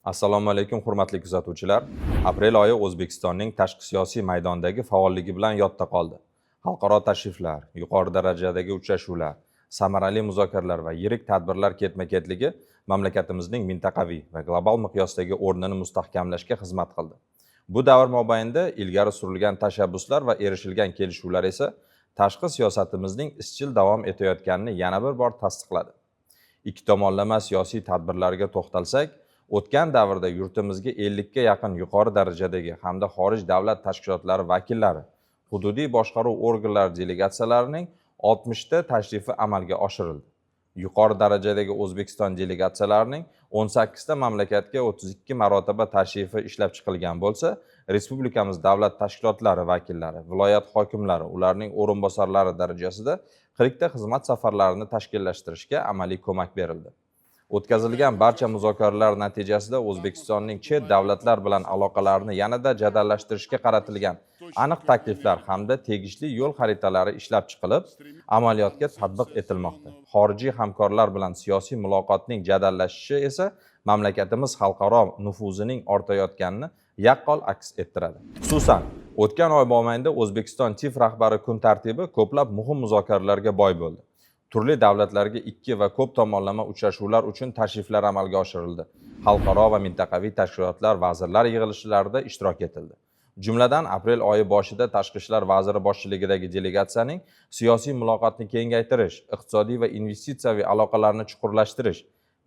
Assalomu alaykum hurmatli kuzatuvchilar. Aprel oyi O'zbekistonning tashqi siyosiy maydondagi faolligi bilan yodda qoldi. Xalqaro tashriflar, yuqori darajadagi uchrashuvlar, samarali muzokaralar va yirik tadbirlar ketma-ketligi mamlakatimizning mintaqaviy va global miqyosdagi o'rnini mustahkamlashga xizmat qildi. Bu davr mobaynida ilgari surilgan tashabbuslar va erishilgan kelishuvlar esa tashqi siyosatimizning izchil davom etayotganini yana bir bor tasdiqladi. Ikki tomonlama siyosiy tadbirlarga to'xtalsak, o'tgan davrda yurtimizga 50 ga yaqin yuqori darajadagi hamda xorij davlat tashkilotlari vakillari, hududiy boshqaruv organlari delegatsiyalarining 60 ta tashrifi amalga oshirildi. Yuqori darajadagi O'zbekiston delegatsiyalarining 18 ta mamlakatga 32 marotaba tashrifi ishlab chiqilgan bo'lsa, respublikamiz davlat tashkilotlari vakillari, viloyat hokimlari, ularning o'rinbosarlari darajasida 40 ta xizmat safarlarini tashkillashtirishga amaliy ko'mak berildi. O'tkazilgan barcha muzokaralar natijasida O'zbekistonning chet davlatlar bilan aloqalarini yanada jadallashtirishga qaratilgan aniq takliflar hamda tegishli yo'l xaritalari ishlab chiqilib, amaliyotga tatbiq etilmoqda. Xorijiy hamkorlar bilan siyosiy muloqotning jadallashishi esa mamlakatimiz xalqaro nufuzining ortayotganini yaqqol aks ettiradi. Xususan, o'tgan oy mobaynida O'zbekiston TIF rahbari kun tartibi ko'plab muhim muzokaralarga boy bo'ldi. Turli davlatlarga ikki va ko'p tomonlama uchrashuvlar uchun tashriflar amalga oshirildi. Xalqaro va mintaqaviy tashkilotlar vazirlar yig'ilishlarida ishtirok etildi. Jumladan, aprel oyi boshida Tashqi ishlar vaziri boshchiligidagi delegatsiyaning siyosiy muloqotni kengaytirish, iqtisodiy va investitsiyaviy aloqalarni chuqurlashtirish,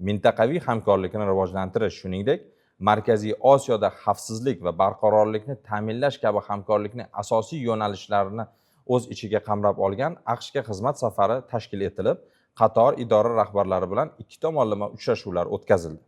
mintaqaviy hamkorlikni rivojlantirish, shuningdek, Markaziy Osiyoda xavfsizlik va barqarorlikni ta'minlash kabi hamkorlikning asosiy yo'nalishlarini o'z ichiga qamrab olgan AQShga xizmat safari tashkil etilib, qator idora rahbarlari bilan ikki tomonlama uchrashuvlar o'tkazildi.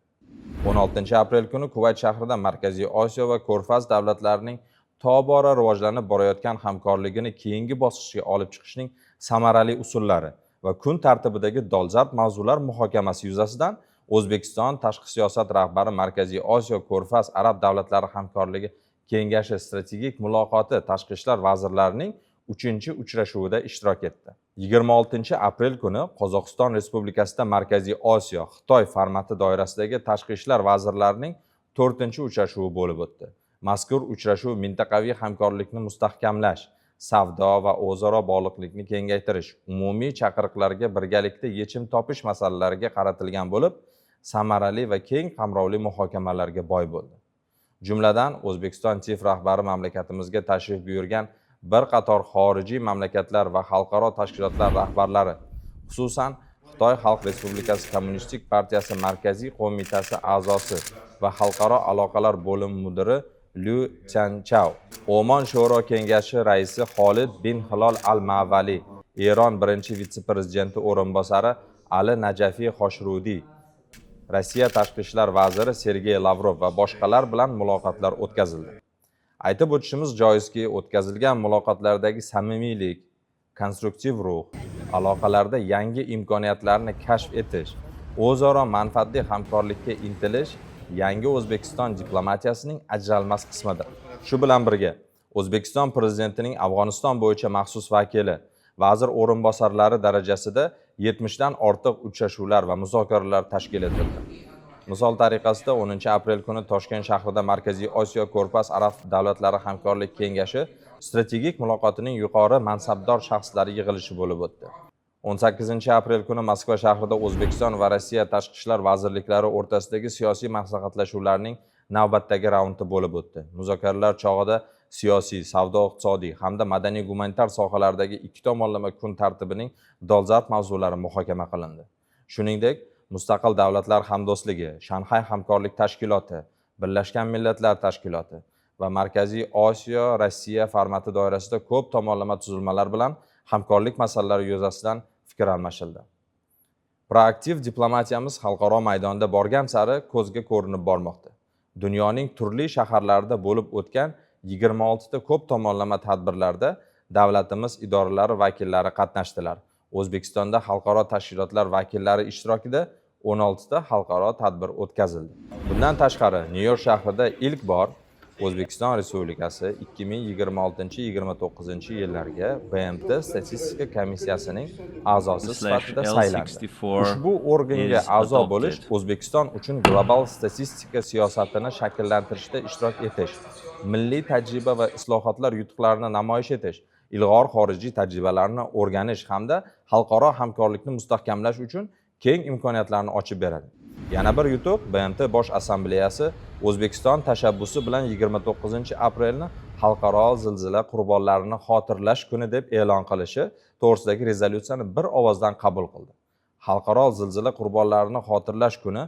16 aprel kuni Kuvayt shahrida Markaziy Osiyo va Ko'rfaz davlatlarining tobora rivojlanib borayotgan hamkorligini keyingi bosqichga olib chiqishning samarali usullari va kun tartibidagi dolzarb mavzular muhokamasi yuzasidan O'zbekiston tashqi siyosat rahbari Markaziy Osiyo Ko'rfaz arab davlatlari hamkorligi kengashi strategik muloqoti tashqi ishlar vazirlarining 3-uchrashuvida ishtirok etdi. 26 aprel kuni Qozog'iston Respublikasida Markaziy Osiyo Xitoy formati doirasidagi tashqi ishlar vazirlarining 4-uchrashuvi bo'lib o'tdi. Mazkur uchrashuv mintaqaviy hamkorlikni mustahkamlash, savdo va o'zaro bog'liqlikni kengaytirish, umumiy chaqiriqlarga birgalikda yechim topish masalalariga qaratilgan bo'lib, samarali va keng qamrovli muhokamalarga boy bo'ldi. Jumladan, O'zbekiston TIF rahbari mamlakatimizga tashrif buyurgan bir qator xorijiy mamlakatlar va xalqaro tashkilotlar rahbarlari, xususan Xitoy Xalq Respublikasi Kommunistik partiyasi Markaziy qo'mitasi a'zosi va xalqaro aloqalar bo'limi mudiri Liu Chanchao, Omon Shuro kengashi raisi Xolid bin Hilol al-Mavali, Eron birinchi vitse-prezidenti o'rinbosari Ali Najafiy Xoshrudiy, Rossiya tashqi ishlar vaziri Sergey Lavrov va boshqalar bilan muloqotlar o'tkazildi. Aytib o'tishimiz joizki, o'tkazilgan muloqotlardagi samimiylik, konstruktiv ruh, aloqalarda yangi imkoniyatlarni kashf etish, o'zaro manfaatli hamkorlikka intilish yangi O'zbekiston diplomatiyasining ajralmas qismidir. Shu bilan birga, O'zbekiston prezidentining Afg'oniston bo'yicha maxsus vakili, vazir o'rinbosarlari darajasida 70 dan ortiq uchrashuvlar va muzokaralar tashkil etildi. Misol tariqasida 10 aprel kuni Toshkent shahrida Markaziy Osiyo Ko'rfaz arab davlatlari hamkorlik kengashi strategik muloqotining yuqori mansabdor shaxslari yig'ilishi bo'lib o'tdi. 18 aprel kuni Moskva shahrida O'zbekiston va Rossiya tashqi ishlar vazirliklari o'rtasidagi siyosiy maslahatlashuvlarning navbatdagi raundi bo'lib o'tdi. Muzokaralar chog'ida siyosiy, savdo-iqtisodiy hamda madaniy-gumanitar sohalardagi ikki tomonlama kun tartibining dolzarb mavzulari muhokama qilindi. Shuningdek, Mustaqil davlatlar hamdo'stligi, Shanxay hamkorlik tashkiloti, Birlashgan Millatlar tashkiloti va Markaziy Osiyo Rossiya formati doirasida ko'p tomonlama tuzilmalar bilan hamkorlik masalalari yuzasidan fikr almashildi. Proaktiv diplomatiyamiz xalqaro maydonda borgan sari ko'zga ko'rinib bormoqda. Dunyoning turli shaharlarida bo'lib o'tgan 26 ta ko'p tomonlama tadbirlarda davlatimiz idoralari vakillari qatnashdilar. O'zbekistonda xalqaro tashkilotlar vakillari ishtirokida 16 ta xalqaro tadbir o'tkazildi. Bundan tashqari, Nyu-York shahrida ilk bor O'zbekiston Respublikasi 2026-29 yillarga BMT Statistika komissiyasining a'zosi sifatida saylandi. Ushbu organga a'zo bo'lish O'zbekiston uchun global statistika siyosatini shakllantirishda ishtirok etish, milliy tajriba va islohotlar yutuqlarini namoyish etish, ilg'or xorijiy tajribalarni o'rganish hamda xalqaro hamkorlikni mustahkamlash uchun keng imkoniyatlarni ochib beradi. Yana bir yutuq BMT Bosh Assambleyasi O'zbekiston tashabbusi bilan 29-aprelni Xalqaro zilzila qurbonlarini xotirlash kuni deb e'lon qilishi to'g'risidagi rezolyutsiyani bir ovozdan qabul qildi. Xalqaro zilzila qurbonlarini xotirlash kuni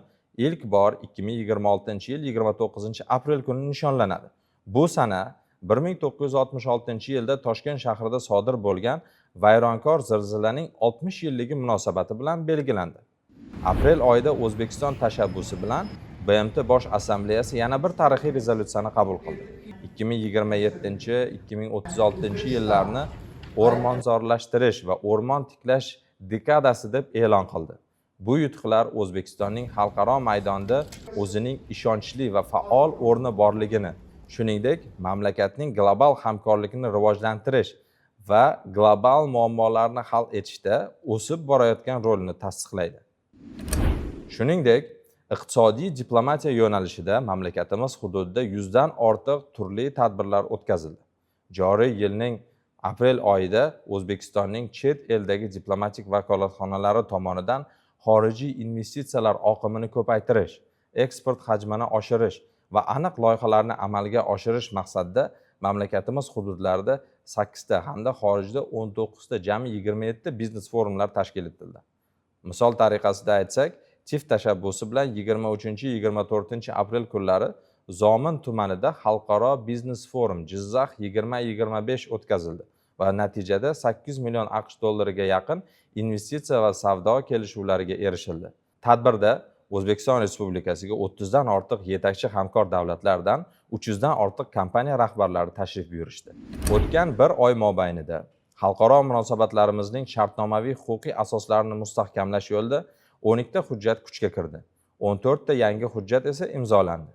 ilk bor 2026-yil 29-aprel kuni nishonlanadi. Bu sana 1966-yilda Toshkent shahrida sodir bo'lgan vayronkor zilzilaning 60 yilligi munosabati bilan belgilandi. Aprel oyida O'zbekiston tashabbusi bilan BMT Bosh Assambleyasi yana bir tarixiy rezolyutsiyani qabul qildi. 2027-2036 yillarni o'rmonzorlashtirish va o'rmon tiklash dekadasi deb e'lon qildi. Bu yutuqlar O'zbekistonning xalqaro maydonda o'zining ishonchli va faol o'rni borligini, shuningdek, mamlakatning global hamkorlikni rivojlantirish va global muammolarni hal etishda o'sib borayotgan rolini tasdiqlaydi. Shuningdek, iqtisodiy diplomatiya yo'nalishida mamlakatimiz hududida 100 dan ortiq turli tadbirlar o'tkazildi. Joriy yilning aprel oyida O'zbekistonning chet eldagi diplomatik vakolatxonalari tomonidan xorijiy investitsiyalar oqimini ko'paytirish, eksport hajmini oshirish va aniq loyihalarni amalga oshirish maqsadida mamlakatimiz hududlarida 8 ta hamda xorijda 19 ta jami 27 biznes forumlar tashkil etildi. Misol tariqasida aytsak, TIF tashabbusi bilan 23-24 aprel kunlari Zomin tumanida Xalqaro biznes forum Jizzax 2025 o'tkazildi va natijada 800 million AQSh dollariga yaqin investitsiya va savdo kelishuvlariga erishildi. Tadbirda O'zbekiston Respublikasiga 30 dan ortiq yetakchi hamkor davlatlardan 300 dan ortiq kompaniya rahbarlari tashrif buyurishdi. O'tgan bir oy mobaynida xalqaro munosabatlarimizning shartnomaviy huquqiy asoslarini mustahkamlash yo'lida 12 ta hujjat kuchga kirdi. 14 ta yangi hujjat esa imzolandi.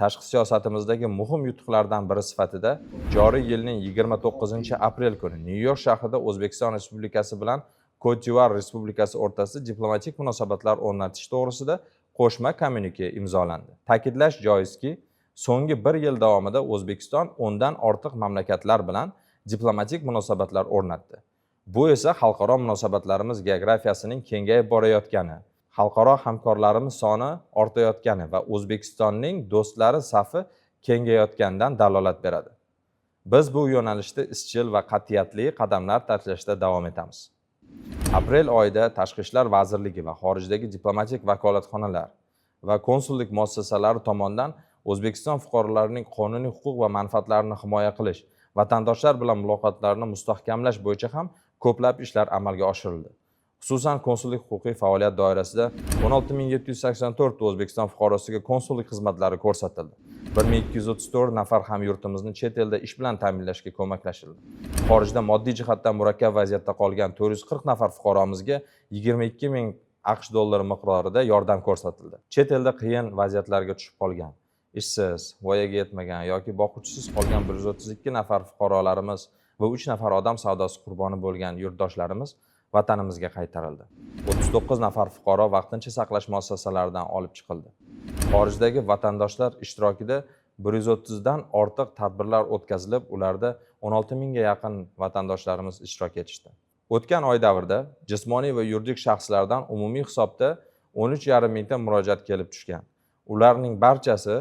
Tashqi siyosatimizdagi muhim yutuqlardan biri sifatida joriy yilning 29-aprel kuni Nyu-York shahrida O'zbekiston Respublikasi bilan Cote d'Ivoire Respublikasi o'rtasida diplomatik munosabatlar o'rnatish to'g'risida qo'shma kommunike imzolandi. Ta'kidlash joizki, so'nggi bir yil davomida O'zbekiston 10 dan ortiq mamlakatlar bilan diplomatik munosabatlar o'rnatdi. Bu esa xalqaro munosabatlarimiz geografiyasining kengayib borayotgani, xalqaro hamkorlarimiz soni ortayotgani va O'zbekistonning do'stlari safi kengayotganidan dalolat beradi. Biz bu yo'nalishda izchil va qat'iyatli qadamlar tashlashda davom etamiz. Aprel oyida Tashqi ishlar vazirligi va xorijdagi diplomatik vakolatxonalar va konsullik muassasalari tomonidan O'zbekiston fuqarolarining qonuniy huquq va manfaatlarini himoya qilish, vatandoshlar bilan muloqotlarni mustahkamlash bo'yicha ham ko'plab ishlar amalga oshirildi. Xususan, konsullik huquqiy faoliyat doirasida 16784 O'zbekiston fuqarosiga konsullik xizmatlari ko'rsatildi. 1234 nafar hamyurtimizni chet elda ish bilan ta'minlashga ko'maklashildi. Xorijda moddiy jihatdan murakkab vaziyatda qolgan 440 nafar fuqaromizga 22 ming AQSh dollari miqdorida yordam ko'rsatildi. Chet elda qiyin vaziyatlarga tushib qolgan, ishsiz, voyaga yetmagan yoki boquvchisiz qolgan 132 nafar fuqarolarimiz va 3 nafar odam savdosi qurboni bo'lgan yurtdoshlarimiz vatanimizga qaytarildi. 39 nafar fuqaro vaqtincha saqlash muassasalaridan olib chiqildi. Xorijdagi vatandoshlar ishtirokida 130 dan ortiq tadbirlar o'tkazilib, ularda 16 mingga yaqin vatandoshlarimiz ishtirok etishdi. O'tgan oy davrida jismoniy va yuridik shaxslardan umumiy hisobda 13,5 mingta murojaat kelib tushgan. Ularning barchasi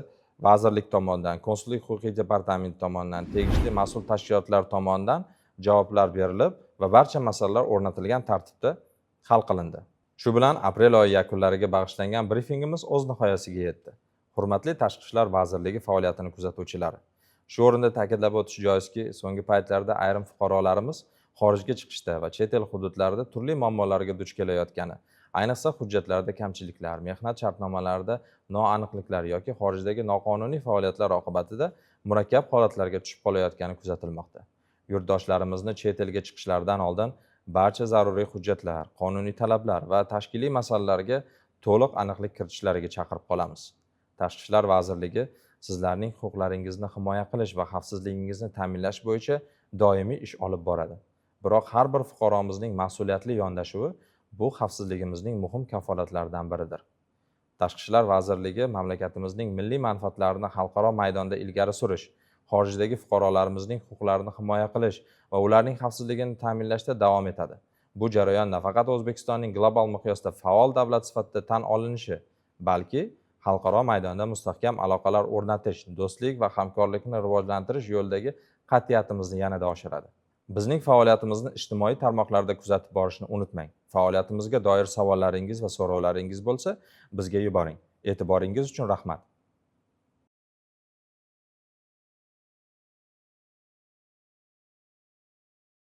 vazirlik tomonidan, konsullik huquqiy departament tomonidan, tegishli mas'ul tashkilotlar tomonidan javoblar berilib va barcha masalalar o'rnatilgan tartibda hal qilindi. Shu bilan aprel oyi yakunlariga bag'ishlangan brifingimiz o'z nihoyasiga yetdi. Hurmatli Tashqi ishlar vazirligi faoliyatini kuzatuvchilari, shu o'rinda ta'kidlab o'tish joizki, so'nggi paytlarda ayrim fuqarolarimiz xorijga chiqishda va chet el hududlarida turli muammolarga duch kelayotgani, ayniqsa hujjatlarda kamchiliklar, mehnat shartnomalarida noaniqliklar yoki xorijdagi noqonuniy faoliyatlar oqibatida murakkab holatlarga tushib qolayotgani kuzatilmoqda. Yurtdoshlarimizni chet elga chiqishlaridan oldin barcha zaruriy hujjatlar, qonuniy talablar va tashkiliy masalalarga to'liq aniqlik kiritishlariga chaqirib qolamiz. Tashqi ishlar vazirligi sizlarning huquqlaringizni himoya qilish va xavfsizligingizni ta'minlash bo'yicha doimiy ish olib boradi. Biroq har bir fuqaromizning mas'uliyatli yondashuvi bu xavfsizligimizning muhim kafolatlaridan biridir. Tashqi ishlar vazirligi mamlakatimizning milliy manfaatlarini xalqaro maydonda ilgari surish, xorijdagi fuqarolarimizning huquqlarini himoya qilish va ularning xavfsizligini ta'minlashda davom etadi. Bu jarayon nafaqat O'zbekistonning global miqyosda faol davlat sifatida tan olinishi, balki xalqaro maydonda mustahkam aloqalar o'rnatish, do'stlik va hamkorlikni rivojlantirish yo'lidagi qat'iyatimizni yanada oshiradi. Bizning faoliyatimizni ijtimoiy tarmoqlarda kuzatib borishni unutmang. Faoliyatimizga doir savollaringiz va so'rovlaringiz bo'lsa, bizga yuboring. E'tiboringiz uchun rahmat.